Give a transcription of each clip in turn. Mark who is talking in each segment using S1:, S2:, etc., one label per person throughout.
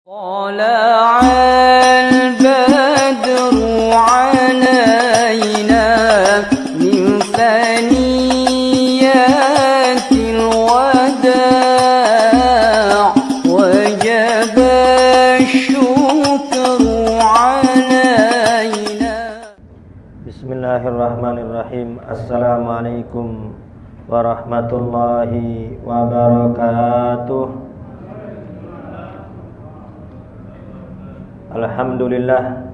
S1: طلع البدر علينا من ثنيات الوداع وجب الشكر علينا.
S2: Bismillahirrahmanirrahim. Assalamualaikum warahmatullahi wabarakatuh. Alhamdulillah,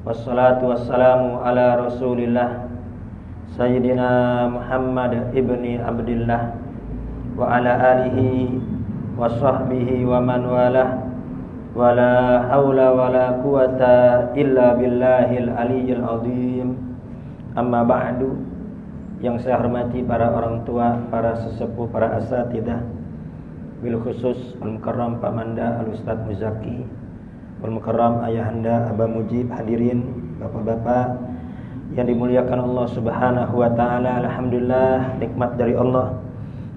S2: wassalatu wassalamu ala rasulillah Sayyidina Muhammad ibni Abdillah wa ala alihi wa sahbihi wa man walah, wa la hawla wa la quwata illa billahil aliyyil azim. Amma ba'du. Yang saya hormati para orang tua, para sesepuh, para asatidzah, bil khusus Al-Mukarram Pak Manda Al-Ustaz Muzaki, Al-Mukarram Ayahanda Aba Mujib, hadirin bapak-bapak yang dimuliakan Allah Subhanahu wa taala. Alhamdulillah, nikmat dari Allah.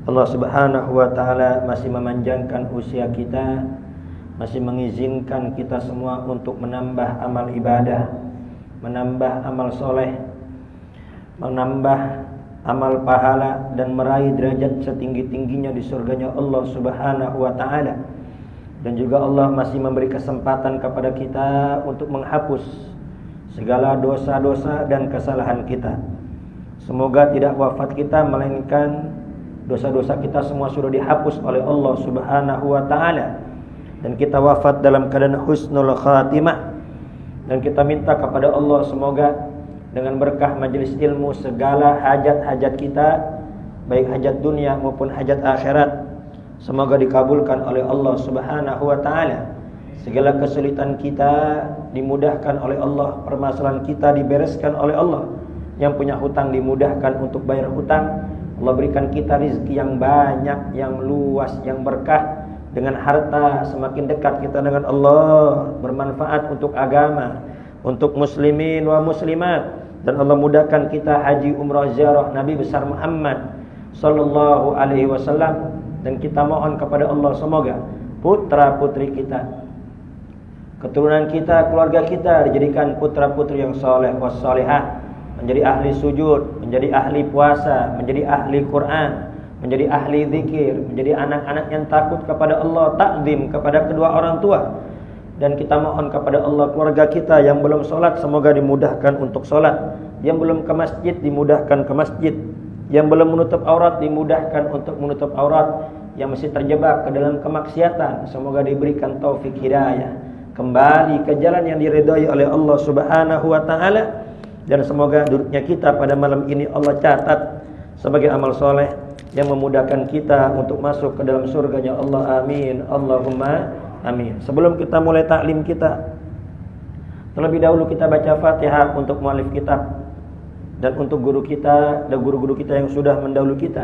S2: Allah Subhanahu wa taala masih memanjangkan usia kita, masih mengizinkan kita semua untuk menambah amal ibadah, menambah amal soleh, menambah amal pahala dan meraih derajat setinggi-tingginya di surganya Allah Subhanahu wa taala. Dan juga Allah masih memberi kesempatan kepada kita untuk menghapus segala dosa-dosa dan kesalahan kita. Semoga tidak wafat kita melainkan dosa-dosa kita semua sudah dihapus oleh Allah Subhanahu wa taala, dan kita wafat dalam keadaan husnul khatimah. Dan kita minta kepada Allah semoga dengan berkah majelis ilmu segala hajat-hajat kita, baik hajat dunia maupun hajat akhirat, semoga dikabulkan oleh Allah Subhanahu wa taala. Segala kesulitan kita dimudahkan oleh Allah, permasalahan kita dibereskan oleh Allah. Yang punya hutang dimudahkan untuk bayar hutang. Allah berikan kita rezeki yang banyak, yang luas, yang berkah. Dengan harta semakin dekat kita dengan Allah, bermanfaat untuk agama, untuk muslimin wa muslimat. Dan Allah mudahkan kita haji, umrah, ziarah Nabi besar Muhammad sallallahu alaihi wasallam. Dan kita mohon kepada Allah semoga putra-putri kita, keturunan kita, keluarga kita dijadikan putra-putri yang soleh wassolehah, menjadi ahli sujud, menjadi ahli puasa, menjadi ahli Quran, menjadi ahli zikir, menjadi anak-anak yang takut kepada Allah, takzim kepada kedua orang tua. Dan kita mohon kepada Allah keluarga kita yang belum sholat semoga dimudahkan untuk sholat, yang belum ke masjid dimudahkan ke masjid, yang belum menutup aurat dimudahkan untuk menutup aurat, yang masih terjebak ke dalam kemaksiatan semoga diberikan taufik hidayah kembali ke jalan yang diridhai oleh Allah Subhanahu wa taala. Dan semoga duduknya kita pada malam ini Allah catat sebagai amal soleh yang memudahkan kita untuk masuk ke dalam surganya Allah. Amin, Allahumma amin. Sebelum kita mulai taklim kita, terlebih dahulu kita baca Fatihah untuk muallif kitab dan untuk guru kita dan guru-guru kita yang sudah mendahului kita.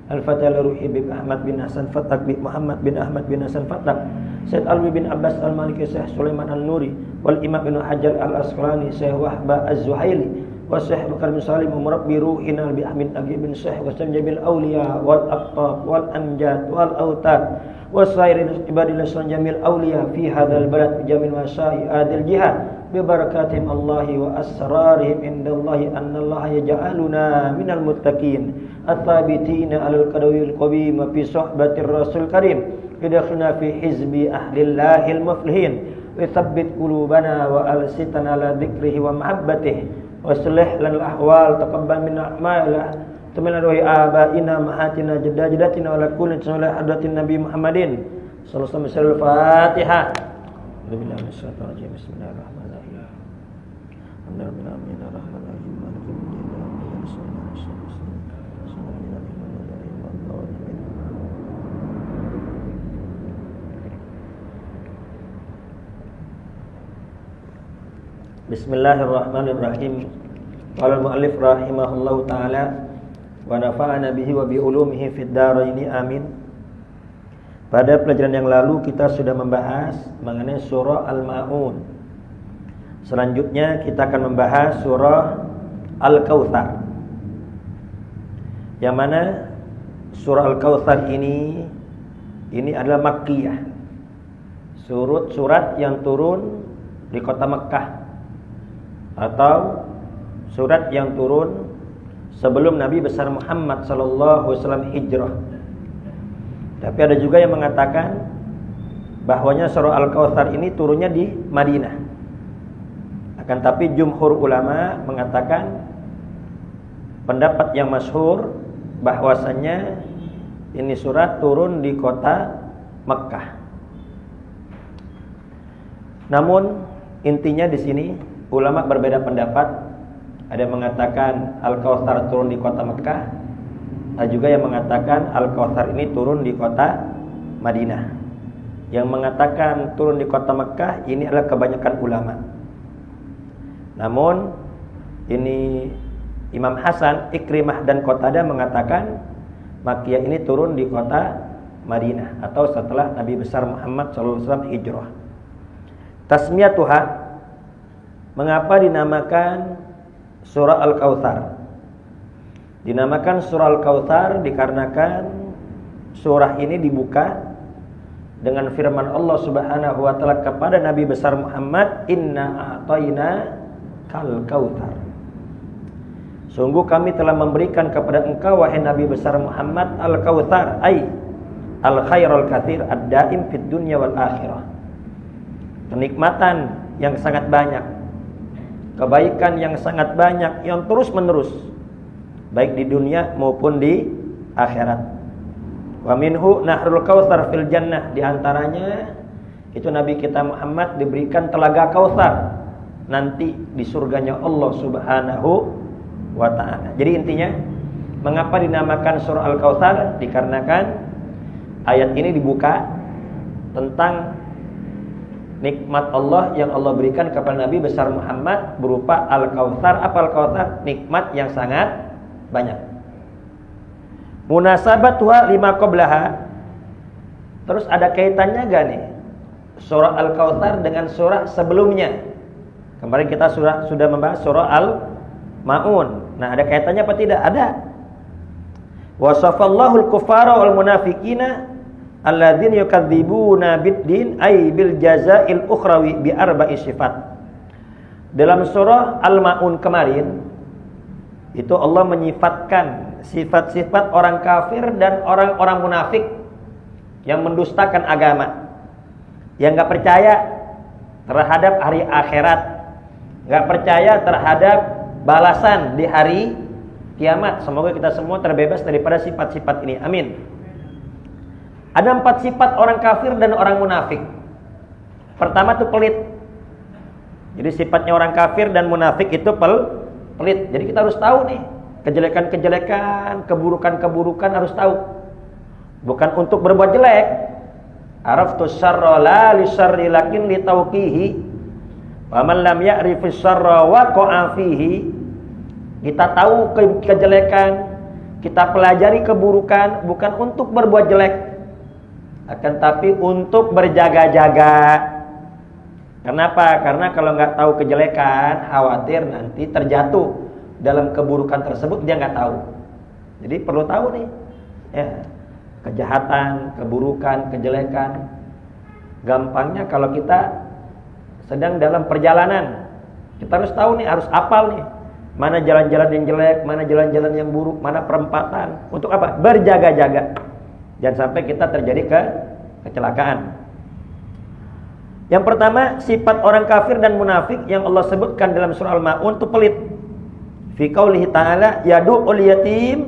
S2: Al-Fatihah Ruhi bin Ahmad bin Hasan Fatak bin Muhammad bin Ahmad bin Hasan Fatak, Syed Alwi bin Abbas Al-Maliki, Syekh Sulaiman Al-Nuri, wal Imam bin Hajar Al-Asqalani, Syekh Wahba Az-Zuhaili, wa Syekh Bakar bin Salim Murabbi Ruhina bi Ahmad Agi bin Syekh wa Sanjabil Auliya wal Aqtab wal Amjad wal Autad wa sairin ibadillah Sanjamil Auliya fi hadzal balad bi jamil masya'i adil jihad bi barakatihim Allahi wa asrarihim indallahi annallaha yaj'aluna minal muttaqin at-tabitina alal qadawil qawim fi suhbatir rasul karim idkhilna fi hizbi ahlillahil muflihin wa tsabbit qulubana wa alsitana ala dzikrihi wa mahabbatihi wa aslih lana al-ahwal taqabbal minna a'malana tamina ruhi abaina mahatina jaddatina wa la kulli salih hadratin nabi Muhammadin sallallahu alaihi wasallam. Fatihah. Bismillahirrahmanirrahim. Bismillahirrahmanirrahim. Bismillahirrahmanirrahim. Bismillahirrahmanirrahim. Qala al-muallif rahimahullahu taala wa nafa'ana bihi wa bi ulumihi fid dharain amin. Pada pelajaran yang lalu kita sudah membahas mengenai surah Al-Ma'un. Selanjutnya kita akan membahas surah Al-Kautsar. Yang mana surah Al-Kautsar ini adalah Makkiyah. surat yang turun di kota Mekah atau surat yang turun sebelum Nabi besar Muhammad sallallahu alaihi wasallam hijrah. Tapi ada juga yang mengatakan bahwanya surah Al-Kautsar ini turunnya di Madinah. Akan tapi jumhur ulama mengatakan pendapat yang masyhur bahwasanya ini surat turun di kota Mekah. Namun intinya di sini ulama berbeda pendapat. Ada yang mengatakan Al-Kautsar turun di kota Mekah. Ada juga yang mengatakan Al-Kautsar ini turun di kota Madinah. Yang mengatakan turun di kota Mekah ini adalah kebanyakan ulama. Namun ini Imam Hasan, Ikrimah dan Qatadah mengatakan Makkiyah ini turun di kota Madinah atau setelah Nabi besar Muhammad SAW hijrah. Tasmiyatuha, mengapa dinamakan surah Al-Kautsar? Dinamakan surah Al-Kautsar dikarenakan surah ini dibuka dengan firman Allah Subhanahu wa taala kepada Nabi besar Muhammad, "Inna a'tayna kal kautsar." Sungguh kami telah memberikan kepada engkau wahai Nabi besar Muhammad Al-Kautsar, ai al-khairul katsir ad-daim fid dunya wal akhirah. Kenikmatan yang sangat banyak, kebaikan yang sangat banyak yang terus-menerus baik di dunia maupun di akhirat. Wa minhu nahrul kautsar fil jannah, di antaranya itu Nabi kita Muhammad diberikan telaga Kautsar nanti di surganya Allah Subhanahu wa taala. Jadi intinya mengapa dinamakan surah Al-Kautsar? Dikarenakan ayat ini dibuka tentang nikmat Allah yang Allah berikan kepada Nabi besar Muhammad berupa Al-Kautsar. Apa Al-Kautsar? Nikmat yang sangat banyak. Munasabatuha lima qablaha. Terus ada kaitannya gak nih surah Al-Kautsar dengan surah sebelumnya? Kemarin kita sudah membahas surah Al-Maun. Nah, ada kaitannya apa tidak? Ada. Wasafallahu al-kuffara wal munafiqina alladzina yukadzibuna bid-din ay bil jazaa'il ukhrawi bi arba'i sifat. Dalam surah Al-Maun kemarin itu Allah menyifatkan sifat-sifat orang kafir dan orang-orang munafik yang mendustakan agama, yang enggak percaya terhadap hari akhirat, enggak percaya terhadap balasan di hari kiamat. Semoga kita semua terbebas daripada sifat-sifat ini. Amin. Ada 4 sifat orang kafir dan orang munafik. Pertama itu pelit. Jadi sifatnya orang kafir dan munafik itu pelit. Jadi kita harus tahu nih kejelekan-kejelekan, keburukan-keburukan harus tahu. Bukan untuk berbuat jelek. Araftu syarra la li syarri lakin li tauqihi. Wa man lam ya'rifis syarra waqa'a fihi. Kita tahu kejelekan, kita pelajari keburukan bukan untuk berbuat jelek, akan tapi untuk berjaga-jaga. Kenapa? Karena kalau nggak tahu kejelekan, khawatir nanti terjatuh dalam keburukan tersebut, dia nggak tahu. Jadi perlu tahu nih, ya, kejahatan, keburukan, kejelekan. Gampangnya kalau kita sedang dalam perjalanan, kita harus tahu nih, harus hafal nih, mana jalan-jalan yang jelek, mana jalan-jalan yang buruk, mana perempatan. Untuk apa? Berjaga-jaga. Jangan sampai kita terjadi kecelakaan. Yang pertama, sifat orang kafir dan munafik yang Allah sebutkan dalam surah Al-Maun itu pelit. Fi qaulihi ta'ala yadu'ul yatim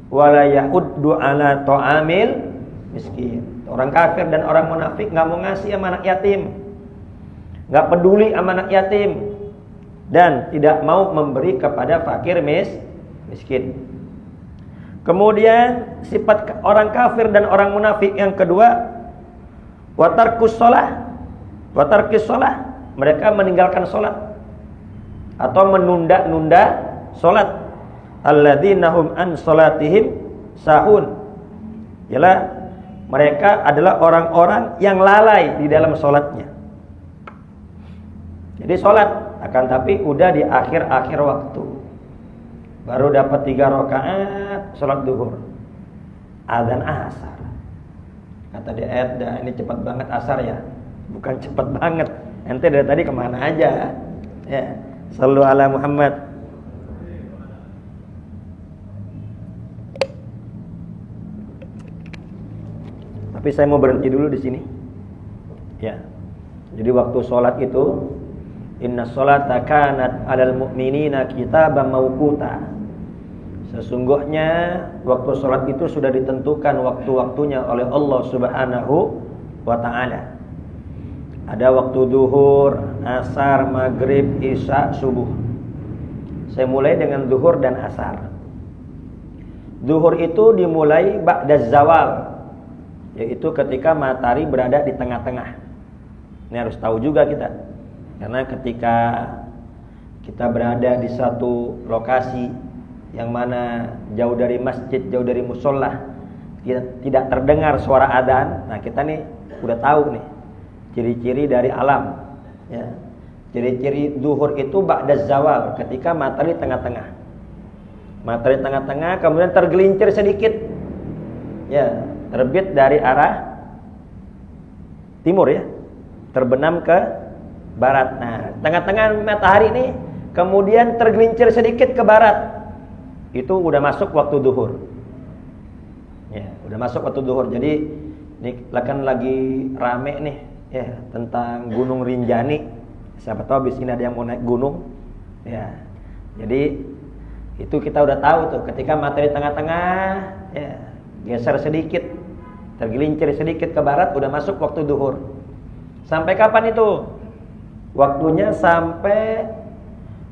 S2: wa la yahuddu ala ta'amil miskin. Orang kafir dan orang munafik enggak mau ngasih sama anak yatim, enggak peduli sama anak yatim, dan tidak mau memberi kepada fakir miskin. Kemudian sifat orang kafir dan orang munafik yang kedua, wa tarkus shalah. Wa tarkis shalah, mereka meninggalkan salat atau menunda-nunda salat. Alladzina hum an salatihim sahun. Ialah mereka adalah orang-orang yang lalai di dalam salatnya. Jadi salat akan tapi udah di akhir-akhir waktu. Baru dapat 3 rakaat salat zuhur. Azan asar. Kata dia, ini cepat banget asar ya. Bukan cepat banget. Ente dari tadi kemana aja? Ya, sallu ala Muhammad. Tapi saya mau berhenti dulu di sini. Ya. Jadi waktu sholat itu, inna sholata kanat 'alal mu'minina kitaban mawquta. Sesungguhnya waktu sholat itu sudah ditentukan waktu-waktunya oleh Allah Subhanahu wa ta'ala. Ada waktu zuhur, asar, maghrib, isya, subuh. Saya mulai dengan zuhur dan asar. Zuhur itu dimulai ba'da zawal, yaitu ketika matahari berada di tengah-tengah. Ini harus tahu juga kita. Karena ketika kita berada di satu lokasi yang mana jauh dari masjid, jauh dari musola, tidak terdengar suara adzan, nah kita nih udah tahu nih ciri-ciri dari alam, ya. Ciri-ciri zuhur itu ba'da zawal, ketika matahari tengah-tengah. Matahari tengah-tengah kemudian tergelincir sedikit, ya, terbit dari arah timur, ya, terbenam ke barat. Nah, tengah-tengah matahari ini kemudian tergelincir sedikit ke barat. Itu udah masuk waktu zuhur. Ya, udah masuk waktu zuhur. Jadi ini kan lagi rame nih, ya, tentang Gunung Rinjani. Siapa tahu abis ini ada yang mau naik gunung. Ya. Jadi itu kita udah tahu tuh, ketika matahari tengah-tengah, ya, geser sedikit, tergelincir sedikit ke barat, udah masuk waktu zuhur. Sampai kapan itu? Waktunya sampai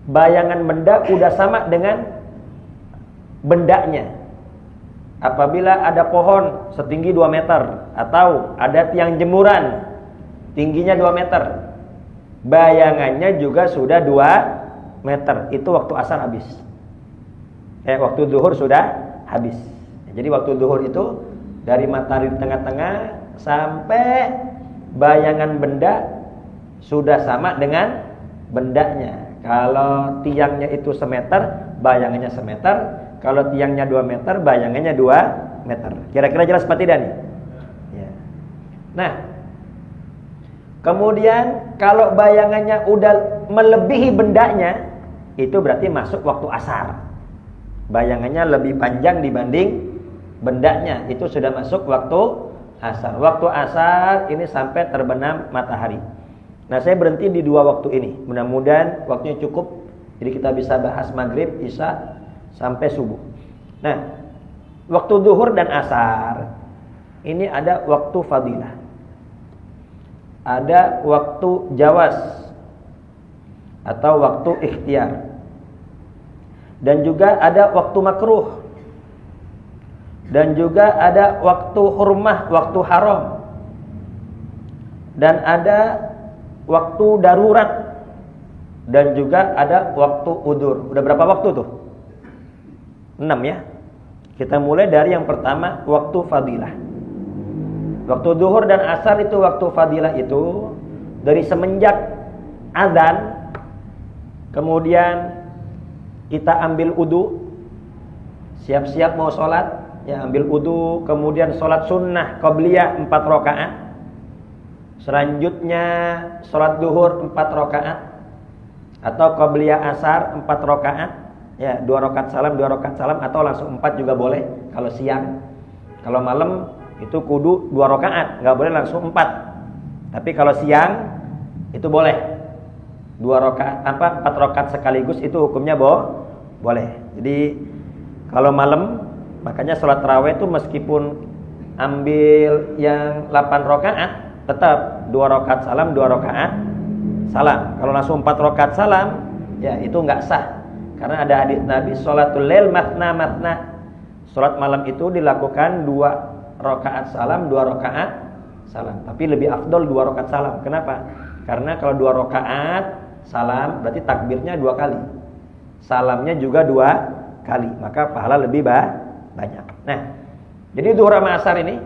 S2: bayangan benda udah sama dengan bendanya. Apabila ada pohon setinggi 2 meter atau ada tiang jemuran tingginya 2 meter, bayangannya juga sudah 2 meter. Itu waktu asar habis. Waktu zuhur sudah habis. Jadi waktu zuhur itu dari matahari tengah-tengah sampai bayangan benda sudah sama dengan bendanya. Kalau tiangnya itu semeter, bayangannya semeter. Kalau tiangnya 2 meter, bayangannya 2 meter. Kira-kira jelas apa tidak nih? Ya. Nah, kemudian kalau bayangannya udah melebihi bendanya, itu berarti masuk waktu asar. Bayangannya lebih panjang dibanding bendanya, itu sudah masuk waktu asar. Waktu asar ini sampai terbenam matahari. Nah, saya berhenti di 2 waktu ini. Mudah-mudahan waktunya cukup, jadi kita bisa bahas maghrib, isya, sampai subuh. Nah, waktu zuhur dan asar ini ada waktu fadilah, ada waktu jawaz atau waktu ikhtiar, dan juga ada waktu makruh, dan juga ada waktu hurmah, waktu haram, dan ada waktu darurat, dan juga ada waktu udzur. Udah berapa waktu tuh? 6, ya. Kita mulai dari yang pertama, waktu fadilah. Waktu zuhur dan asar itu waktu fadilah itu dari semenjak azan, kemudian kita ambil wudu, siap-siap mau sholat, ya, ambil wudu, kemudian sholat sunnah qabliyah 4 rakaat. Selanjutnya sholat zuhur 4 rakaat atau qabliyah asar 4 rakaat. Ya, 2 rakaat salam, 2 rakaat salam, atau langsung 4 juga boleh kalau siang. Kalau malam itu kudu 2 rakaat, nggak boleh langsung 4. Tapi kalau siang itu boleh 2 rakaat, 4 rakaat sekaligus, itu hukumnya boleh. Jadi kalau malam, makanya sholat tarawih itu meskipun ambil yang 8 rakaat, tetap 2 rakaat salam, 2 rakaat salam. Kalau langsung 4 rakaat salam, ya itu nggak sah. Karena ada hadis Nabi, sholatul lail matna matna. Sholat malam itu dilakukan 2 rakaat salam, 2 rakaat salam. Tapi lebih afdol 2 rakaat salam. Kenapa? Karena kalau 2 rakaat salam berarti takbirnya 2 kali, salamnya juga 2 kali, maka pahala lebih banyak. Nah, jadi zuhur sama asar ini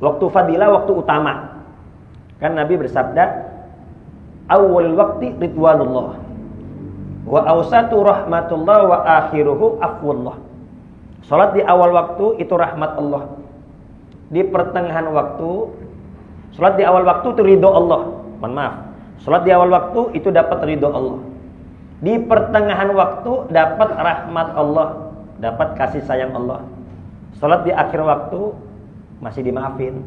S2: waktu fadilah, waktu utama. Kan Nabi bersabda, awwalul waqti ridwanullah, wa awsatu rahmatullah, wa akhiruhu afwullah. Salat di awal waktu itu rahmat Allah. Di pertengahan waktu Salat di awal waktu itu ridho Allah. Mohon maaf. Salat di awal waktu itu dapat ridho Allah. Di pertengahan waktu dapat rahmat Allah, dapat kasih sayang Allah. Salat di akhir waktu masih dimaafin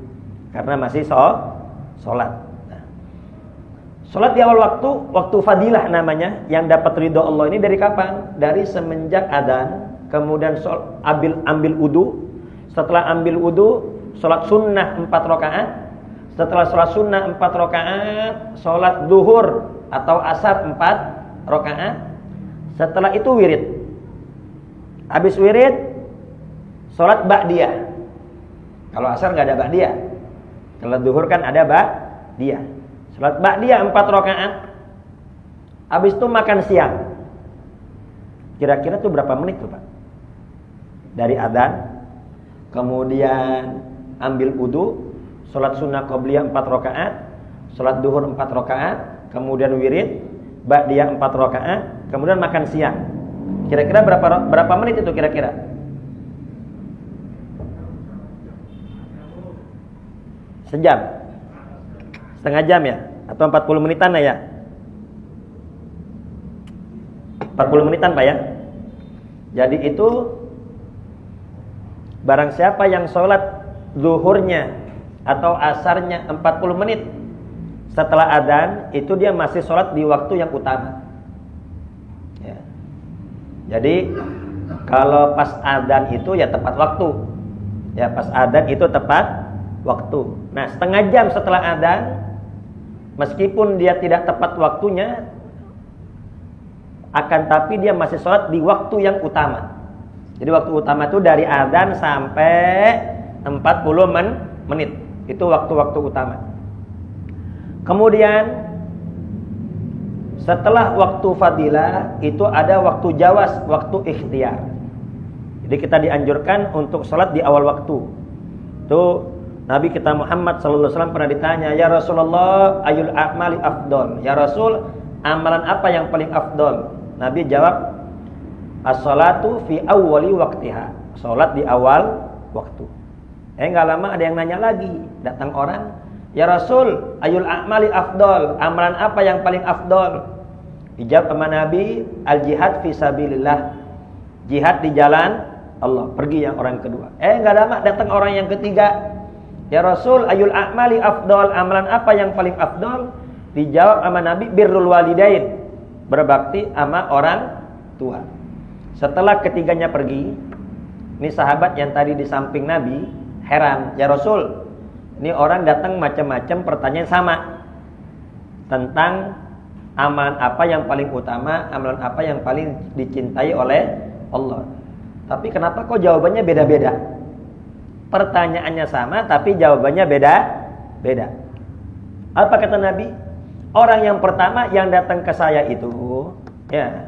S2: karena masih salat. Nah, salat di awal waktu fadilah namanya, yang dapat ridho Allah ini dari kapan? Dari semenjak adzan, kemudian ambil wudu. Setelah ambil wudu, salat sunnah 4 rakaat. Setelah salat sunnah 4 rakaat, salat zuhur atau asar 4 rakaat. Setelah itu wirid. Habis wirid, salat ba'diyah. Kalau asar enggak ada ba'diyah. Kalau zuhur kan ada ba'diyah. Salat ba'diyah 4 rakaat. Habis itu makan siang. Kira-kira tuh berapa menit tuh, Pak? Dari adzan, kemudian ambil wudu, salat sunnah qabliyah 4 rakaat, salat zuhur 4 rakaat, kemudian wirid, ba'diyah 4 rakaat, kemudian makan siang. Kira-kira berapa menit itu kira-kira? Sejam? Setengah jam ya? Atau 40 menitan ya? 40 menitan Pak ya? Jadi itu barang siapa yang sholat zuhurnya atau asarnya 40 menit setelah adzan, itu dia masih sholat di waktu yang utama ya. Jadi kalau pas adzan itu ya tepat waktu ya, pas adzan itu tepat waktu. Nah, setengah jam setelah adzan, meskipun dia tidak tepat waktunya, akan tapi dia masih sholat di waktu yang utama. Jadi waktu utama itu dari adzan sampai 40 menit. Itu waktu-waktu utama. Kemudian setelah waktu fadilah itu ada waktu jawas, waktu ikhtiar. Jadi kita dianjurkan untuk sholat di awal waktu. Itu Nabi kita Muhammad SAW pernah ditanya, ya Rasulullah, ayul a'mali afdol. Ya Rasul, amalan apa yang paling afdol? Nabi jawab, as-salatu fi awwali waktiha. Salat di awal waktu. Enggak lama ada yang nanya lagi, datang orang, ya Rasul, ayul a'mali afdol. Amalan apa yang paling afdol? Dijawab sama Nabi, al-jihad fi sabilillah. Jihad di jalan Allah. Pergi yang orang kedua. Enggak lama datang orang yang ketiga, ya Rasul, ayul a'mali afdol. Amalan apa yang paling afdol? Dijawab sama Nabi, birrul walidain. Berbakti sama orang tua. Setelah ketiganya pergi, ini sahabat yang tadi di samping Nabi heran, ya Rasul, ini orang datang macam-macam pertanyaan sama tentang amalan apa yang paling utama, amalan apa yang paling dicintai oleh Allah. Tapi kenapa kok jawabannya beda-beda? Pertanyaannya sama tapi jawabannya beda-beda. Apa kata Nabi? Orang yang pertama yang datang ke saya itu ya,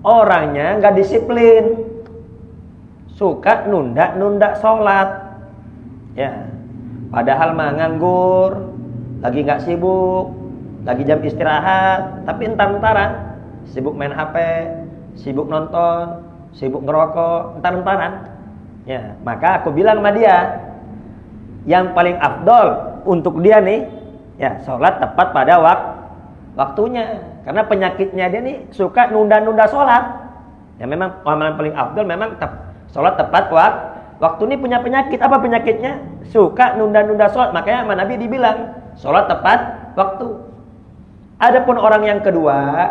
S2: orangnya enggak disiplin. Suka nunda-nunda sholat. Ya. Padahal mah nganggur, lagi enggak sibuk, lagi jam istirahat, tapi entar-entaran sibuk main HP, sibuk nonton, sibuk ngerokok, entar-entaran. Ya, maka aku bilang sama dia, yang paling afdol untuk dia nih, ya sholat tepat pada waktunya. Karena penyakitnya dia nih suka nunda-nunda sholat. Ya memang amalan paling afdol memang sholat tepat waktu. Ini punya penyakit. Apa penyakitnya? Suka nunda-nunda sholat. Makanya sama Nabi dibilang sholat tepat waktu. Adapun orang yang kedua,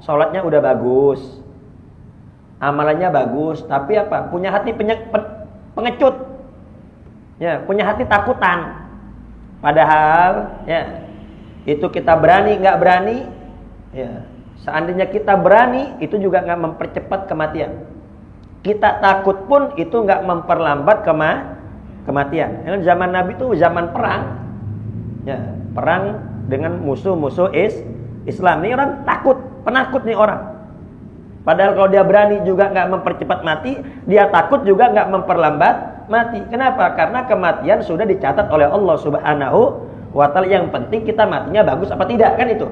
S2: sholatnya udah bagus, amalannya bagus, tapi apa? Punya hati pengecut. Ya, punya hati takutan. Padahal ya, itu kita berani nggak berani ya, seandainya kita berani itu juga nggak mempercepat kematian. Kita takut pun itu nggak memperlambat kematian. Zaman Nabi itu zaman perang ya, perang dengan musuh-musuh Islam. Ini orang takut, penakut nih orang. Padahal kalau dia berani juga nggak mempercepat mati, dia takut juga nggak memperlambat mati. Kenapa? Karena kematian sudah dicatat oleh Allah Subhanahu wa ta'ala. Yang penting kita matinya bagus apa tidak, kan itu.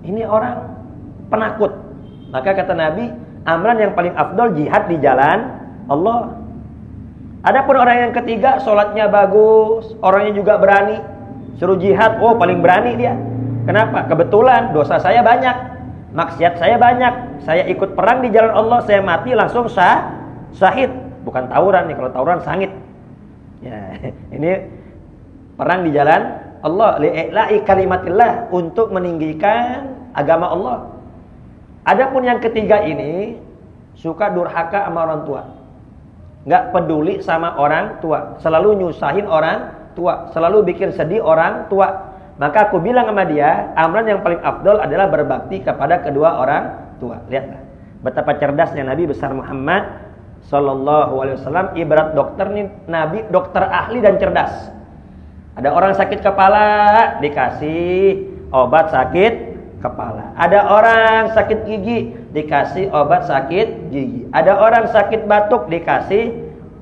S2: Ini orang penakut. Maka kata Nabi, amalan yang paling afdol jihad di jalan Allah. Adapun orang yang ketiga, sholatnya bagus, orangnya juga berani, Suruh jihad, oh paling berani dia. Kenapa? Kebetulan dosa saya banyak, maksiat saya banyak. Saya ikut perang di jalan Allah, saya mati langsung syahid. Bukan tawuran nih, kalau tawuran sangit. Ya, ini perang di jalan Allah, li'i'la'i kalimatillah, untuk meninggikan agama Allah. Adapun yang ketiga ini suka durhaka sama orang tua. Enggak peduli sama orang tua, selalu nyusahin orang tua, selalu bikin sedih orang tua. Maka aku bilang sama dia, amalan yang paling afdol adalah berbakti kepada kedua orang tua. Lihatlah betapa cerdasnya Nabi besar Muhammad sallallahu alaihi wasallam. Ibarat dokter nih, Nabi dokter ahli dan cerdas. Ada orang sakit kepala, dikasih obat sakit kepala. Ada orang sakit gigi, dikasih obat sakit gigi. Ada orang sakit batuk, dikasih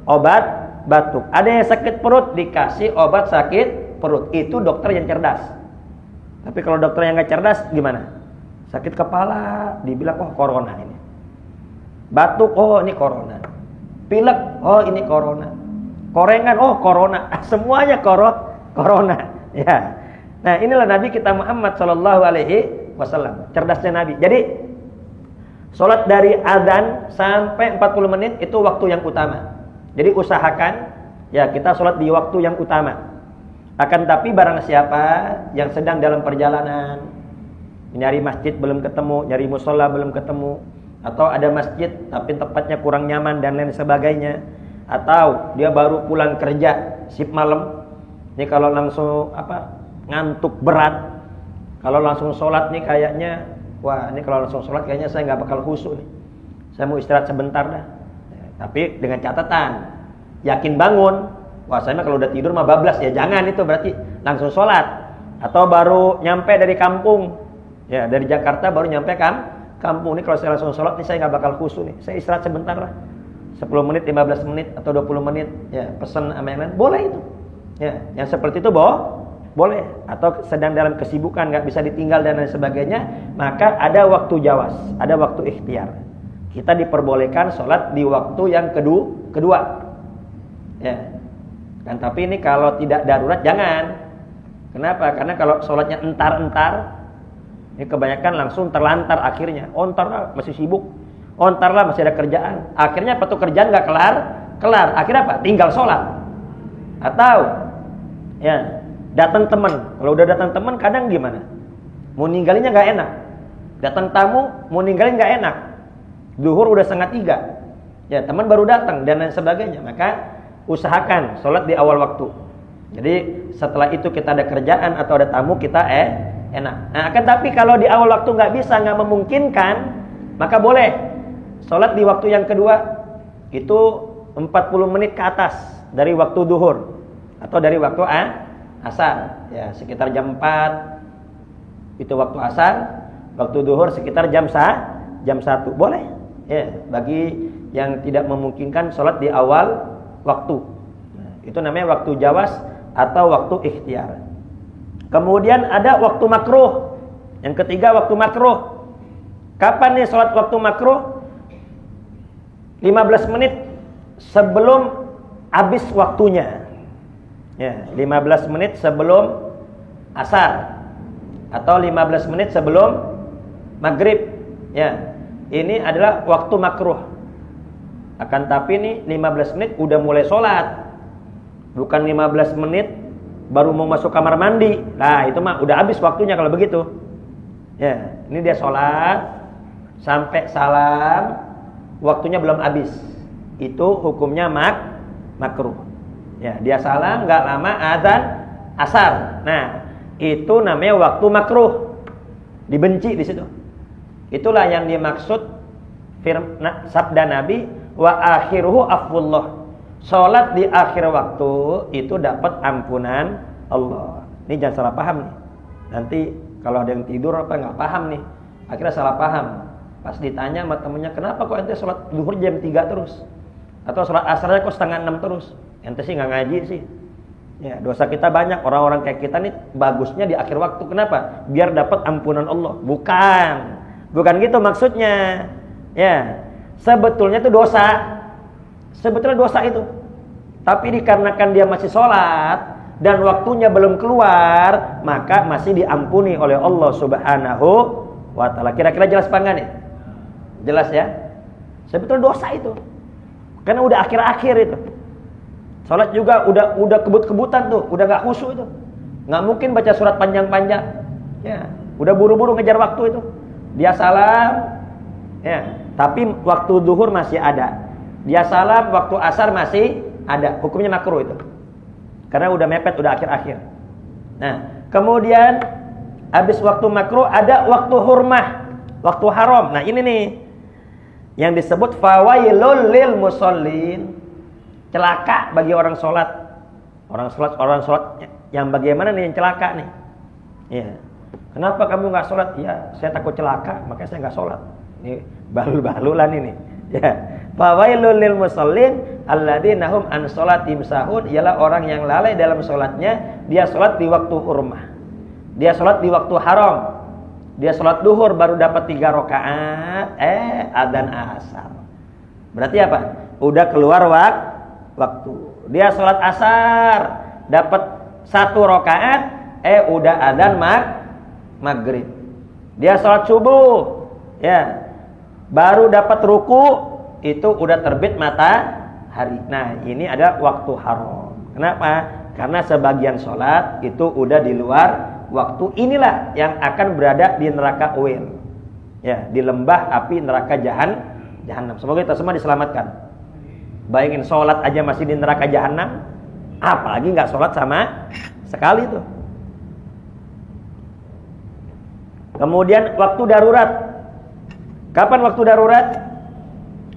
S2: obat batuk. Ada yang sakit perut, dikasih obat sakit perut. Itu dokter yang cerdas. Tapi kalau dokter yang gak cerdas gimana? Sakit kepala, dibilang oh corona ini. Batuk, oh ini corona. Pilek, oh ini corona. Korengan, oh corona. Semuanya corona. Ya. Nah, inilah Nabi kita Muhammad sallallahu alaihi wasallam. Cerdasnya Nabi. Jadi salat dari azan sampai 40 menit itu waktu yang utama. Jadi usahakan ya kita salat di waktu yang utama. Akan tapi barang siapa yang sedang dalam perjalanan, nyari masjid belum ketemu, nyari musola belum ketemu, atau ada masjid tapi tempatnya kurang nyaman dan lain sebagainya, atau dia baru pulang kerja shift malam, ini kalau langsung ngantuk berat, kalau langsung sholat nih kayaknya, wah ini kalau langsung sholat kayaknya saya nggak bakal khusyuk nih, saya mau istirahat sebentar dah. Tapi dengan catatan, yakin bangun. Wah saya mah kalau udah tidur mah bablas ya, jangan itu berarti langsung sholat. Atau baru nyampe dari kampung, ya dari Jakarta baru nyampe kampung nih, kalau saya langsung sholat nih saya nggak bakal khusyuk nih, saya istirahat sebentar lah, 10 menit, 15 menit atau 20 menit, ya pesan sama yang lain, boleh itu. Ya, yang seperti itu boleh. Atau sedang dalam kesibukan nggak bisa ditinggal dan lain sebagainya, maka ada waktu jawas, ada waktu ikhtiar. Kita diperbolehkan sholat di waktu yang kedua. Ya. Dan tapi ini kalau tidak darurat jangan. Kenapa? Karena kalau sholatnya entar-entar, ini kebanyakan langsung terlantar akhirnya. Oh entar lah masih sibuk, oh entar lah masih ada kerjaan. Akhirnya apa tuh kerjaan nggak kelar. Akhirnya apa? Tinggal sholat. Atau ya datang teman. Kalau udah datang teman kadang gimana? Mau ninggalinnya nggak enak. Datang tamu mau ninggalin nggak enak. Zuhur udah 2:30. Ya teman baru datang dan lain sebagainya. Maka usahakan sholat di awal waktu. Jadi setelah itu kita ada kerjaan atau ada tamu kita enak. Nah, akan tapi kalau di awal waktu nggak bisa, nggak memungkinkan, maka boleh sholat di waktu yang kedua itu 40 menit ke atas dari waktu duhur atau dari waktu asar. Ya sekitar jam 4 itu waktu asar, waktu duhur sekitar jam 1 boleh. Ya bagi yang tidak memungkinkan sholat di awal waktu. Nah, itu namanya waktu jawas atau waktu ikhtiar. Kemudian ada waktu makruh. Yang ketiga waktu makruh. Kapan nih sholat waktu makruh? 15 menit sebelum habis waktunya. Ya, 15 menit sebelum asar atau 15 menit sebelum maghrib. Ya, ini adalah waktu makruh. Akan tapi nih 15 menit udah mulai sholat, bukan 15 menit baru mau masuk kamar mandi. Nah itu mah udah habis waktunya kalau begitu. Ya, ini dia sholat sampai salam, waktunya belum habis. Itu hukumnya makruh. Ya, dia salam nggak lama adzan asar. Nah itu namanya waktu makruh, dibenci di situ. Itulah yang dimaksud sabda Nabi, wa akhiruhu afwullah. Salat di akhir waktu itu dapat ampunan Allah. Ini jangan salah paham nih. Nanti kalau ada yang tidur apa nggak paham nih, akhirnya salah paham. Pas ditanya sama temennya, kenapa kok ente salat zuhur jam 3 terus? Atau salat asarnya kok 5:30 terus? Ente sih nggak ngaji sih. Ya, dosa kita banyak. Orang-orang kayak kita nih bagusnya di akhir waktu. Kenapa? Biar dapat ampunan Allah. Bukan gitu maksudnya. Ya. Sebetulnya itu dosa. Sebetulnya dosa itu. Tapi dikarenakan dia masih sholat, dan waktunya belum keluar, maka masih diampuni oleh Allah Subhanahu wa taala. Kira-kira jelas apa enggak nih? Jelas ya? Sebetulnya dosa itu. Karena udah akhir-akhir itu. Salat juga udah kebut-kebutan tuh, udah enggak khusyuk itu. Enggak mungkin baca surat panjang-panjang. Ya, udah buru-buru ngejar waktu itu. Dia salam, ya, tapi waktu zuhur masih ada. Dia salam, waktu asar masih ada. Hukumnya makruh itu. Karena udah mepet, udah akhir-akhir. Nah, kemudian habis waktu makruh ada waktu hurmah, waktu haram. Nah, ini nih yang disebut fawailul lil musallin. Celaka bagi orang sholat. Orang sholat yang bagaimana nih yang celaka nih? Iya. Kenapa kamu nggak sholat? Ya, saya takut celaka, makanya saya nggak sholat. Ini bahlul-bahlulan ini. Ya. Fawailul lil musallin alladzina hum an sholatim sahun, ialah orang yang lalai dalam sholatnya. Dia sholat di waktu hurmah. Dia sholat di waktu haram. Dia sholat duhur baru dapat 3 rakaat, adzan asar. Berarti apa? Udah keluar waktu. Dia sholat asar dapat 1 rakaat, udah adzan maghrib. Dia sholat subuh, ya, baru dapat ruku, itu udah terbit matahari. Nah, ini ada waktu haram. Kenapa? Karena sebagian sholat itu udah di luar waktu. Inilah yang akan berada di neraka uil, ya, di lembah api neraka jahanam. Semoga kita semua diselamatkan. Bayangin sholat aja masih di neraka jahanam, apalagi nggak sholat sama sekali tuh. Kemudian waktu darurat. Kapan waktu darurat?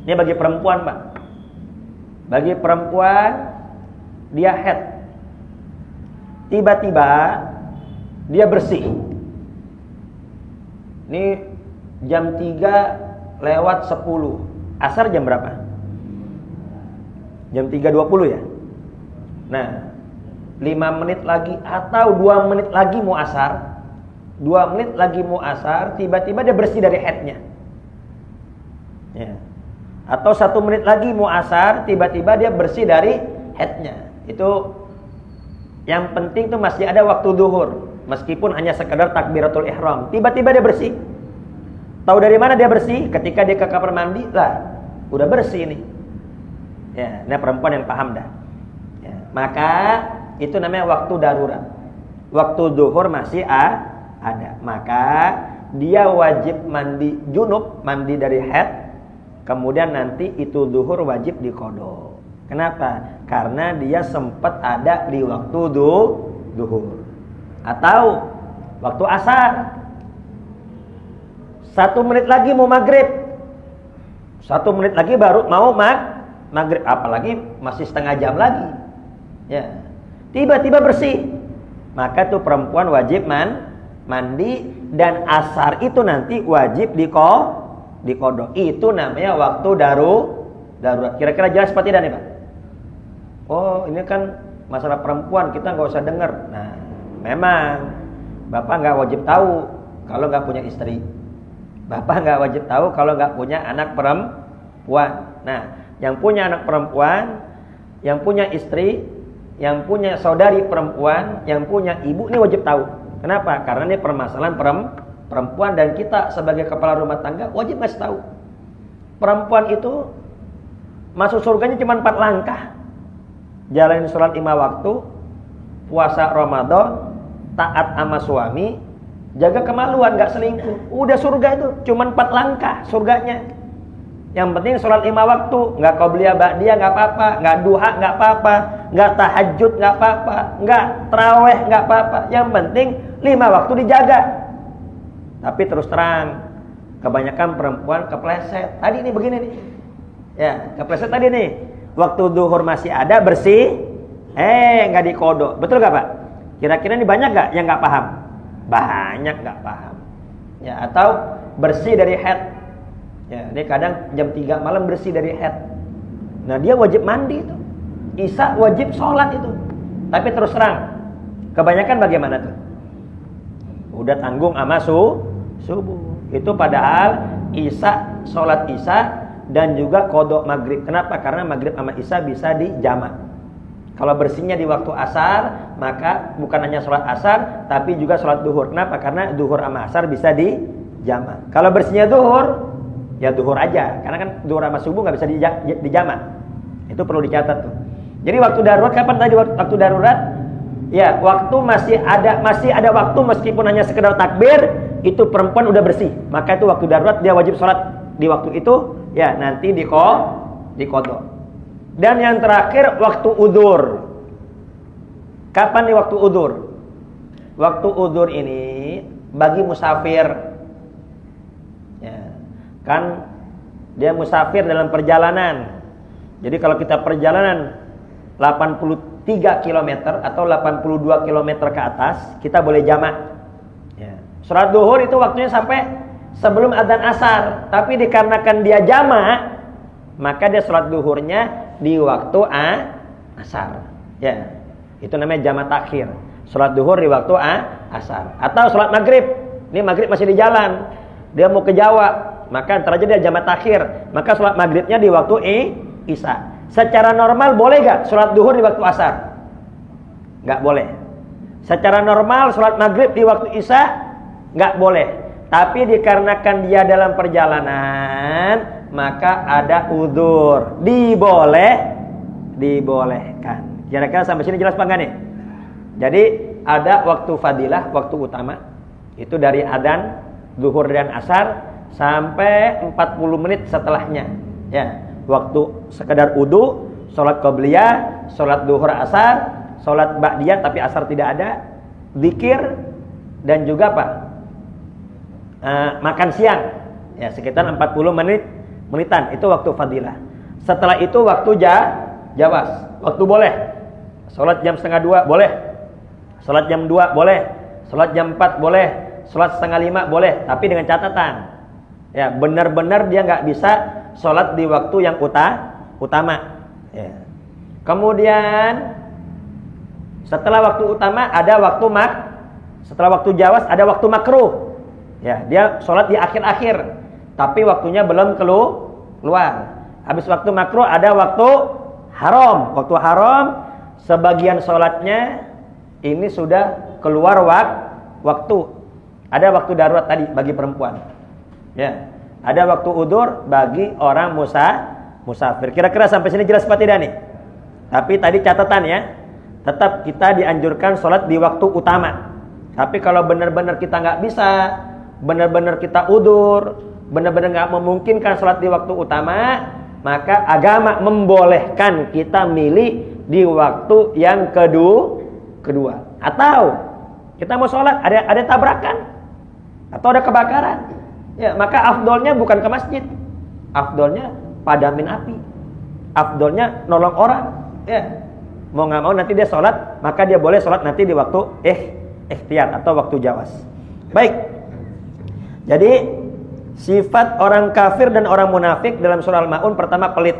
S2: Ini bagi perempuan, Pak. Bagi perempuan, dia haid. Tiba-tiba dia bersih. Ini jam 3:10. Asar jam berapa? Jam 3:20 ya? Nah, 5 menit lagi atau 2 menit lagi mau asar. 2 menit lagi mau asar, tiba-tiba dia bersih dari haidnya. Ya. Atau 1 menit lagi mau asar, tiba-tiba dia bersih dari haidnya. Itu yang penting tuh masih ada waktu zuhur, meskipun hanya sekedar takbiratul ihram. Tiba-tiba dia bersih. Tahu dari mana dia bersih? Ketika dia ke kamar mandi, lah, udah bersih nih. Ya, ini perempuan yang paham dah. Ya, maka itu namanya waktu darurat. Waktu zuhur masih ada. Maka dia wajib mandi junub, mandi dari haid. Kemudian nanti itu zuhur wajib diqadha. Kenapa? Karena dia sempat ada di waktu zuhur. Atau waktu asar. 1 menit lagi mau maghrib. 1 menit lagi baru mau maghrib. Apalagi masih setengah jam lagi. Ya. Tiba-tiba bersih. Maka tuh perempuan wajib mandi. Dan asar itu nanti wajib diqadha. Itu namanya waktu darurat. Kira-kira jelas seperti ini, Pak? Oh, ini kan masalah perempuan, kita nggak usah dengar. Nah, memang Bapak nggak wajib tahu kalau nggak punya istri. Bapak nggak wajib tahu kalau nggak punya anak perempuan. Nah, yang punya anak perempuan, yang punya istri, yang punya saudari perempuan, yang punya ibu, ini wajib tahu. Kenapa? Karena ini permasalahan perempuan, dan kita sebagai kepala rumah tangga wajib ngasih tahu. Perempuan itu masuk surganya cuma 4 langkah. Jalanin sholat 5 waktu, puasa Ramadan, taat sama suami, jaga kemaluan, gak selingkuh. Udah surga itu, cuma 4 langkah surganya. Yang penting sholat 5 waktu, gak qobliyah ba'diyah gak apa-apa, gak duha gak apa-apa, gak tahajud gak apa-apa, gak taraweh gak apa-apa. Yang penting 5 waktu dijaga. Tapi terus terang, kebanyakan perempuan kepleset. Tadi nih begini nih. Ya, kepleset tadi nih. Waktu zuhur masih ada, bersih, nggak diqadha. Betul nggak, Pak? Kira-kira ini banyak nggak yang nggak paham? Banyak nggak paham. Ya, atau bersih dari haid. Ya, ini kadang jam 3 malam bersih dari haid. Nah, dia wajib mandi itu. Isya wajib sholat itu. Tapi terus terang, kebanyakan bagaimana tuh? Udah tanggung sama subuh. Itu padahal isya, sholat isya dan juga qadha maghrib. Kenapa? Karena maghrib sama isya bisa dijamak. Kalau bersihnya di waktu asar, maka bukan hanya sholat asar, tapi juga sholat duhur. Kenapa? Karena duhur sama asar bisa dijamak. Kalau bersihnya duhur, ya duhur aja. Karena kan duhur sama subuh nggak bisa dijamak. Itu perlu dicatat tuh. Jadi waktu darurat, kapan tadi waktu darurat? Ya, waktu masih ada waktu meskipun hanya sekedar takbir, itu perempuan udah bersih. Maka itu waktu darurat, dia wajib sholat di waktu itu, ya nanti diqodho. Dan yang terakhir waktu udzur. Kapan nih waktu udzur? Waktu udzur ini bagi musafir. Ya. Kan dia musafir dalam perjalanan. Jadi kalau kita perjalanan 83 km atau 82 km ke atas, kita boleh jamak. Ya. Sholat duhur itu waktunya sampai sebelum adzan asar. Tapi dikarenakan dia jamak, maka dia sholat duhurnya di waktu asar. Ya, itu namanya jamak takhir. Sholat duhur di waktu asar. Atau sholat maghrib. Ini maghrib masih di jalan, dia mau ke Jawa, maka ntar aja dia jamak takhir. Maka sholat maghribnya di waktu isya. Secara normal boleh gak sholat duhur di waktu asar? Gak boleh. Secara normal sholat maghrib di waktu isya gak boleh. Tapi dikarenakan dia dalam perjalanan, maka ada udzur, dibolehkan. Kira-kira sampai sini jelas apa enggak nih? Jadi ada waktu fadilah, waktu utama. Itu dari adzan zuhur dan asar sampai 40 menit setelahnya. Ya, waktu sekedar wudu, salat qabliyah, salat zuhur asar, salat ba'diyah tapi asar tidak ada, zikir dan juga apa? Makan siang. Ya, sekitar 40 menitan, itu waktu fadilah. Setelah itu waktu jawas. Waktu boleh. Salat jam 1:30 boleh. Salat jam 2 boleh. Salat jam 4 boleh. Salat 4:30 boleh, tapi dengan catatan. Ya, benar-benar dia nggak bisa salat di waktu yang utama. Ya. Kemudian setelah waktu utama ada waktu setelah waktu jawas ada waktu makruh. Ya, dia salat di akhir-akhir. Tapi waktunya belum keluar. Habis waktu makruh ada waktu haram. Waktu haram sebagian sholatnya ini sudah keluar waktu. Ada waktu darurat tadi bagi perempuan. Ya, ada waktu udzur bagi orang musafir. Kira-kira sampai sini jelas apa tidak nih? Tapi tadi catatan ya, tetap kita dianjurkan sholat di waktu utama. Tapi kalau benar-benar kita nggak bisa, benar-benar kita udzur, benar-benar nggak memungkinkan sholat di waktu utama, maka agama membolehkan kita milih di waktu yang kedua. Atau kita mau sholat ada tabrakan atau ada kebakaran, ya maka afdolnya bukan ke masjid, afdolnya padamin api, afdolnya nolong orang. Ya, mau nggak mau nanti dia sholat, maka dia boleh sholat nanti di waktu ikhtiar atau waktu jawas. Baik. Jadi sifat orang kafir dan orang munafik dalam surah Al-Maun, pertama pelit.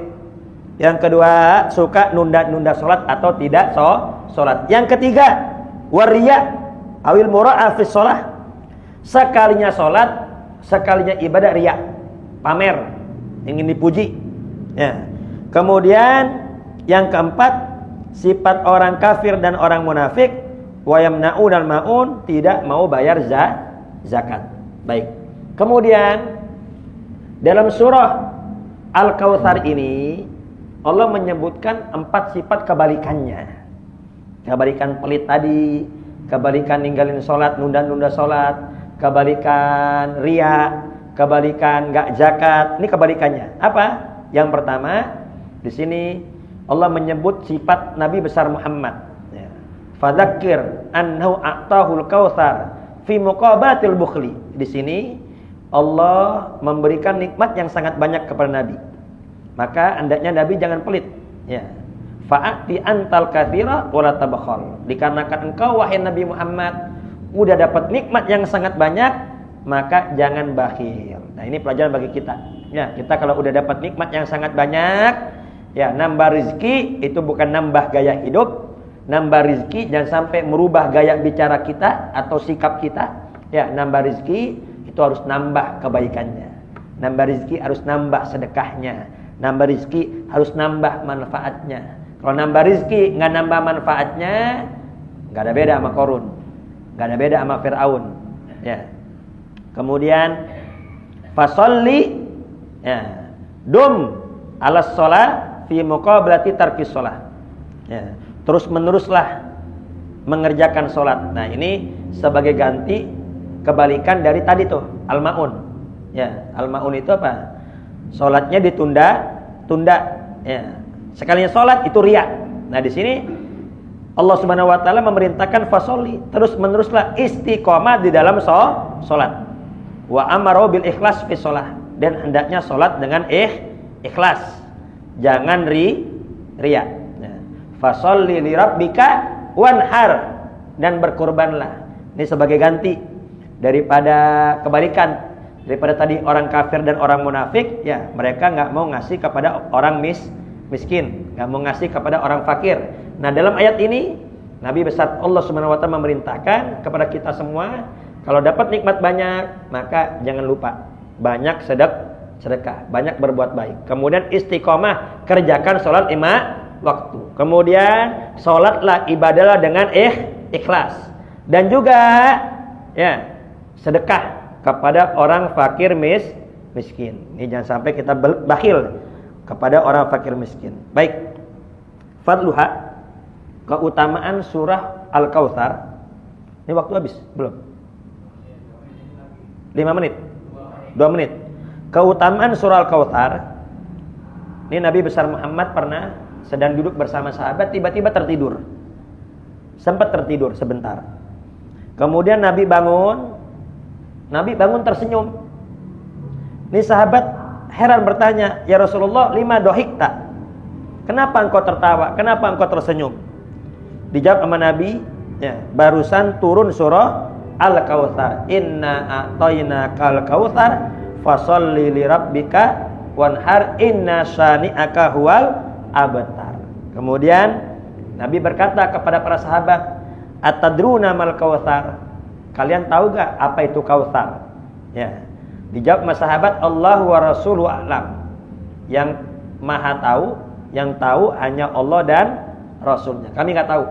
S2: Yang kedua suka nunda-nunda sholat atau tidak sholat. Yang ketiga wariya awil mura'a fi sholat. Sekalinya sholat, sekalinya ibadah riya, pamer, ingin dipuji. Ya. Kemudian yang keempat sifat orang kafir dan orang munafik wa yamna'unal ma'un, tidak mau bayar zakat. Baik. Kemudian dalam surah Al-Kautsar ini Allah menyebutkan 4 sifat kebalikannya. Kebalikan pelit tadi, kebalikan ninggalin sholat, nunda-nunda sholat, kebalikan riya, kebalikan enggak zakat. Ini kebalikannya. Apa? Yang pertama, di sini Allah menyebut sifat Nabi besar Muhammad. Ya. Fadzakir annahu a'tahul kautsar fi muqabalatil bukhli. Di sini Allah memberikan nikmat yang sangat banyak kepada Nabi. Maka hendaknya Nabi jangan pelit. Ya. Fa'ati antal katsira wa la tabkhal. Dikarenakan engkau wahai Nabi Muhammad udah dapat nikmat yang sangat banyak, maka jangan bakhil. Nah, ini pelajaran bagi kita. Ya, kita kalau udah dapat nikmat yang sangat banyak, ya nambah rezeki itu bukan nambah gaya hidup. Nambah rezeki jangan sampai merubah gaya bicara kita atau sikap kita. Ya, nambah rezeki itu harus nambah kebaikannya. Nambah rezeki harus nambah sedekahnya. Nambah rezeki harus nambah manfaatnya. Kalau nambah rizki nggak nambah manfaatnya, nggak ada beda sama Qarun, nggak ada beda sama Fir'aun. Ya. Kemudian fasolli, ya, dum alas sholat fi muqabalati tarkis sholat. Ya. Terus meneruslah mengerjakan sholat. Nah ini sebagai ganti kebalikan dari tadi tuh al-ma'un. Ya, al-ma'un itu apa? Sholatnya tunda. Ya. Sekalinya sholat itu riya. Nah di sini Allah Subhanahu Wa Taala memerintahkan fasolli, terus meneruslah istiqomah di dalam sholat. Wa amaro bil ikhlas fi sholat, dan hendaknya sholat dengan ikhlas, jangan riya. Nah, fasolli li rabbika wanhar, dan berkurbanlah. Ini sebagai ganti daripada kebalikan. Daripada tadi orang kafir dan orang munafik, ya mereka nggak mau ngasih kepada orang miskin, nggak mau ngasih kepada orang fakir. Nah dalam ayat ini Nabi besar Allah Subhanahu Wa Taala memerintahkan kepada kita semua, kalau dapat nikmat banyak, maka jangan lupa banyak sedekah, banyak berbuat baik. Kemudian istiqomah, kerjakan sholat 5 waktu. Kemudian sholatlah, ibadahlah dengan ikhlas. Dan juga ya sedekah kepada orang fakir miskin. Ini jangan sampai kita bakhil kepada orang fakir miskin. Baik. Fadluha, keutamaan surah Al-Kautsar. Ini waktu habis belum? 5 menit. 2 menit. Keutamaan surah Al-Kautsar. Ini Nabi besar Muhammad pernah sedang duduk bersama sahabat, tiba-tiba tertidur. Sempat tertidur sebentar. Kemudian Nabi bangun tersenyum. Ini sahabat heran bertanya, "Ya Rasulullah, lima dohikta? Kenapa engkau tertawa? Kenapa engkau tersenyum?" Dijawab sama Nabi, ya, barusan turun surah Al-Kautsar. Inna a'tainakal kautsar fasholli li rabbika wanhar inna syani'aka huwal abtar. Kemudian Nabi berkata kepada para sahabat, "Atadruna mal kautsar?" Kalian tahu gak apa itu kautsar? Ya. Dijawab sama sahabat, Allah wa rasuluhu a'lam. Yang maha tahu, yang tahu hanya Allah dan Rasulnya. Kami gak tahu.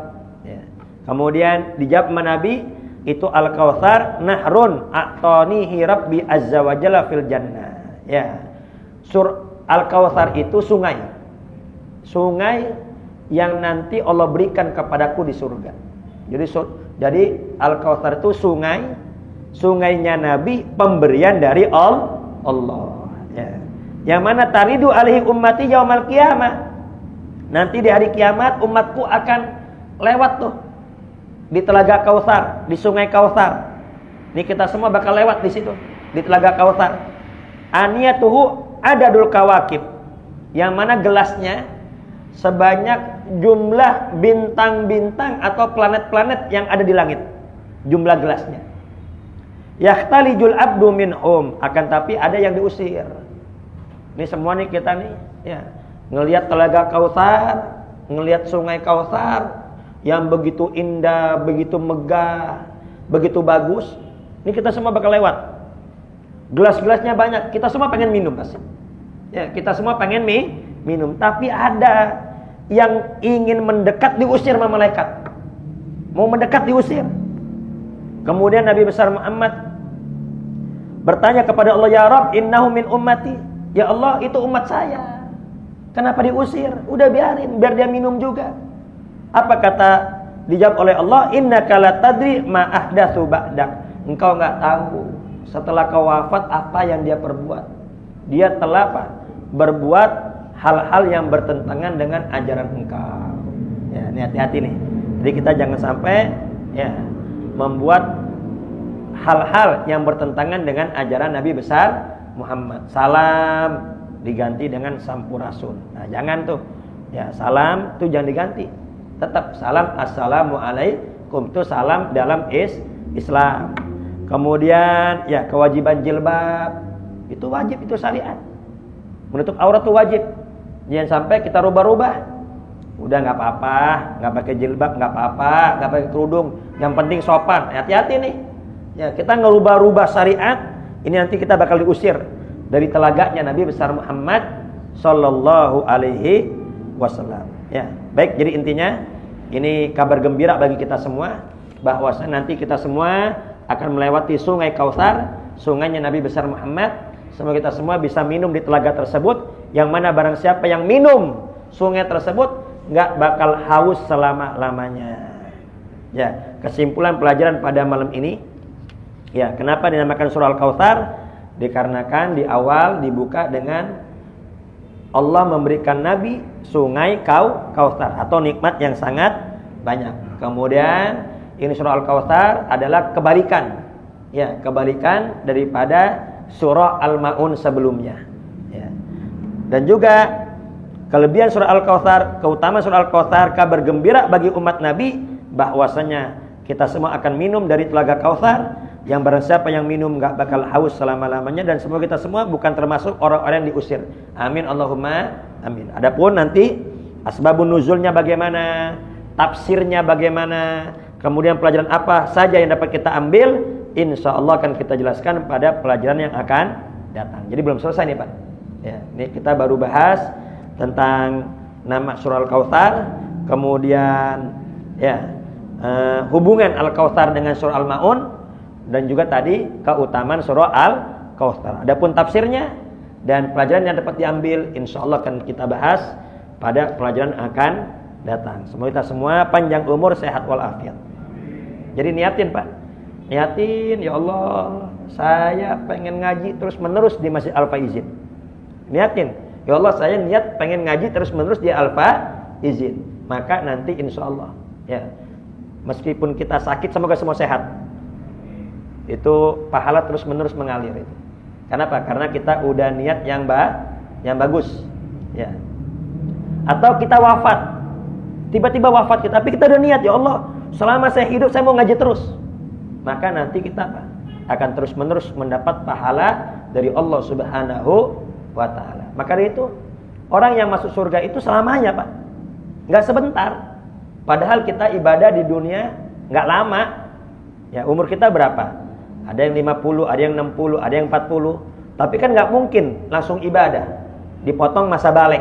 S2: Ya. Kemudian dijawab sama Nabi, itu al-kautsar nahrun a'tanihi rabbi azza wa jalla fil jannah. Ya. Al-Kautsar itu sungai. Sungai yang nanti Allah berikan kepadaku di surga. Jadi Al-Kautsar itu sungainya Nabi, pemberian dari Allah. Ya. Yang mana taridu alaihi ummati yaumal qiyamah. Nanti di hari kiamat umatku akan lewat tuh di telaga Kautsar, di sungai Kautsar. Ini kita semua bakal lewat di situ, di telaga Kautsar. Aniyatuhu adadul kawakib, yang mana gelasnya sebanyak jumlah bintang-bintang atau planet-planet yang ada di langit. Jumlah gelasnya. Yahtalijul abdu minhum, akan tapi ada yang diusir. Ini semua nih kita nih, ya, ngelihat telaga Kautsar, ngelihat sungai Kautsar yang begitu indah, begitu megah, begitu bagus. Ini kita semua bakal lewat. Gelas-gelasnya banyak, kita semua pengen minum pasti. Ya, kita semua pengen minum, tapi ada yang ingin mendekat diusir sama malaikat. Mau mendekat diusir. Kemudian Nabi besar Muhammad bertanya kepada Allah, "Ya Rabb, innahu min ummati." Ya Allah, itu umat saya. Kenapa diusir? Udah biarin, biar dia minum juga. Apa kata dijawab oleh Allah? Innaka la tadri ma ahdatsu ba'dak. Engkau enggak tahu setelah kau wafat apa yang dia perbuat. Dia telah berbuat hal-hal yang bertentangan dengan ajaran engkau. Ya, ini hati-hati nih. Jadi kita jangan sampai ya membuat hal-hal yang bertentangan dengan ajaran Nabi besar Muhammad. Salam diganti dengan sampurasun. Nah, jangan tuh. Ya, salam tuh jangan diganti. Tetap salam assalamualaikum, itu salam dalam Islam. Kemudian ya kewajiban jilbab itu wajib, itu syariat. Menutup aurat itu wajib. Jangan sampai kita rubah-rubah. Udah nggak apa-apa, nggak pakai jilbab nggak apa-apa, nggak pakai kerudung. Yang penting sopan. Hati-hati nih. Ya kita ngerubah-rubah syariat, ini nanti kita bakal diusir dari telaganya Nabi besar Muhammad Sallallahu Alaihi Wasallam. Ya, baik, jadi intinya ini kabar gembira bagi kita semua bahwasanya nanti kita semua akan melewati sungai Kautsar, sungainya Nabi besar Muhammad. Semoga kita semua bisa minum di telaga tersebut, yang mana barang siapa yang minum sungai tersebut nggak bakal haus selama-lamanya. Ya, kesimpulan pelajaran pada malam ini, ya, kenapa dinamakan surah Al-Kautsar? Dikarenakan di awal dibuka dengan Allah memberikan Nabi sungai Kautsar atau nikmat yang sangat banyak. Kemudian ini surah Al-Kautsar adalah kebalikan, ya, kebalikan daripada surah Al-Maun sebelumnya. Ya. Dan juga kelebihan surah Al-Kautsar, keutamaan surah Al-Kautsar, kabar gembira bagi umat Nabi bahwasanya kita semua akan minum dari telaga Kautsar, yang barang siapa yang minum gak bakal haus selama-lamanya, dan semoga kita semua bukan termasuk orang-orang yang diusir. Amin Allahumma amin. Adapun nanti asbabun nuzulnya bagaimana, tafsirnya bagaimana, kemudian pelajaran apa saja yang dapat kita ambil, insya Allah akan kita jelaskan pada pelajaran yang akan datang. Jadi belum selesai nih Pak. Ya, ini kita baru bahas tentang nama surah Al-Kautsar, kemudian ya hubungan Al-Kautsar dengan surah Al-Maun, dan juga tadi keutamaan surah Al-Kautsar. Adapun tafsirnya dan pelajaran yang dapat diambil, insya Allah akan kita bahas pada pelajaran akan datang. Semoga kita semua panjang umur, sehat walafiat. Jadi niatin Pak, niatin, ya Allah, saya pengen ngaji terus menerus di Masjid Al-Faizin. Niatin, ya Allah, saya niat pengen ngaji terus menerus di Al-Faizin. Maka nanti insya Allah, ya, meskipun kita sakit, semoga semua sehat. Itu pahala terus menerus mengalir itu. Kenapa? Karena kita udah niat yang bagus, ya. Atau kita wafat, tiba-tiba wafat kita, tapi kita udah niat, ya Allah, selama saya hidup saya mau ngaji terus. Maka nanti kita akan terus-menerus mendapat pahala dari Allah Subhanahu wa ta'ala. Maka dari itu, orang yang masuk surga itu selamanya Pak, nggak sebentar. Padahal kita ibadah di dunia nggak lama. Ya, umur kita berapa? Ada yang 50, ada yang 60, ada yang 40. Tapi kan nggak mungkin langsung ibadah, dipotong masa balik.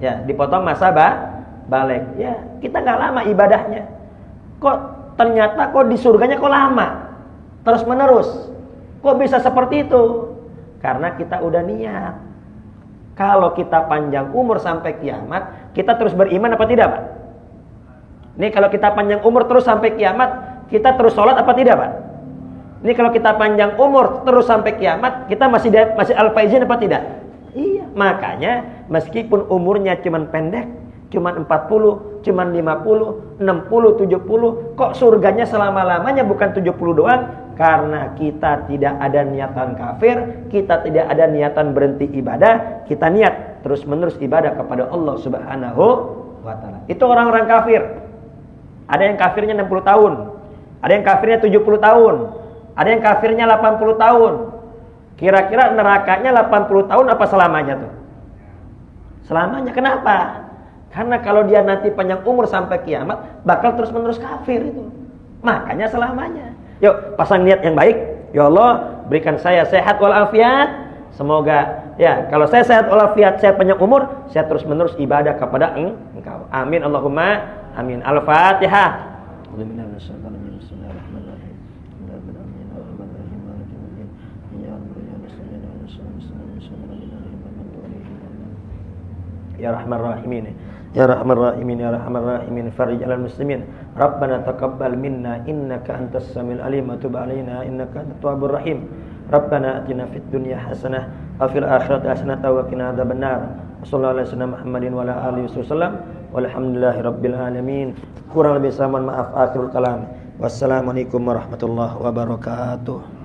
S2: Ya, dipotong masa balik. Ya, kita nggak lama ibadahnya. Kok ternyata kok di surganya kok lama, terus menerus, kok bisa seperti itu? Karena kita udah niat. Kalau kita panjang umur sampai kiamat, kita terus beriman apa tidak Pak? Ini kalau kita panjang umur terus sampai kiamat, kita terus sholat apa tidak Pak? Ini kalau kita panjang umur terus sampai kiamat, kita masih Al-Faizin apa tidak? Iya. Makanya meskipun umurnya cuman pendek, cuman 40, cuman 50, 60, 70, kok surganya selama-lamanya bukan 70 doang? Karena kita tidak ada niatan kafir, kita tidak ada niatan berhenti ibadah, kita niat terus-menerus ibadah kepada Allah Subhanahu wa ta'ala. Itu orang-orang kafir. Ada yang kafirnya 60 tahun, ada yang kafirnya 70 tahun, ada yang kafirnya 80 tahun. Kira-kira nerakanya 80 tahun apa selamanya tuh? Selamanya. Kenapa? Karena kalau dia nanti panjang umur sampai kiamat, bakal terus-menerus kafir itu. Makanya selamanya. Yuk, pasang niat yang baik. Ya Allah, berikan saya sehat walafiat. Semoga, ya, kalau saya sehat walafiat, saya panjang umur, saya terus-menerus ibadah kepada Engkau. Amin Allahumma amin. Al-Fatihah. Ya Rahman Rahimin, Ya Rahman Rahimin, Ya Rahman Rahimin, farij 'alal muslimin. Rabbana taqabbal minna innaka antas samiul alim wa tub 'alaina innaka antat tawwabur rahim. Rabbana atina fid dunya hasanah wa fil akhirati hasanah wa qina adzabannar. Wassallallahu alaihi wasallam Muhammadin wa ala alihi wasallam. Walhamdulillahi rabbil alamin. Kurang lebih saya mohon maaf, akhirul kalam. Wassalamualaikum warahmatullahi wabarakatuh.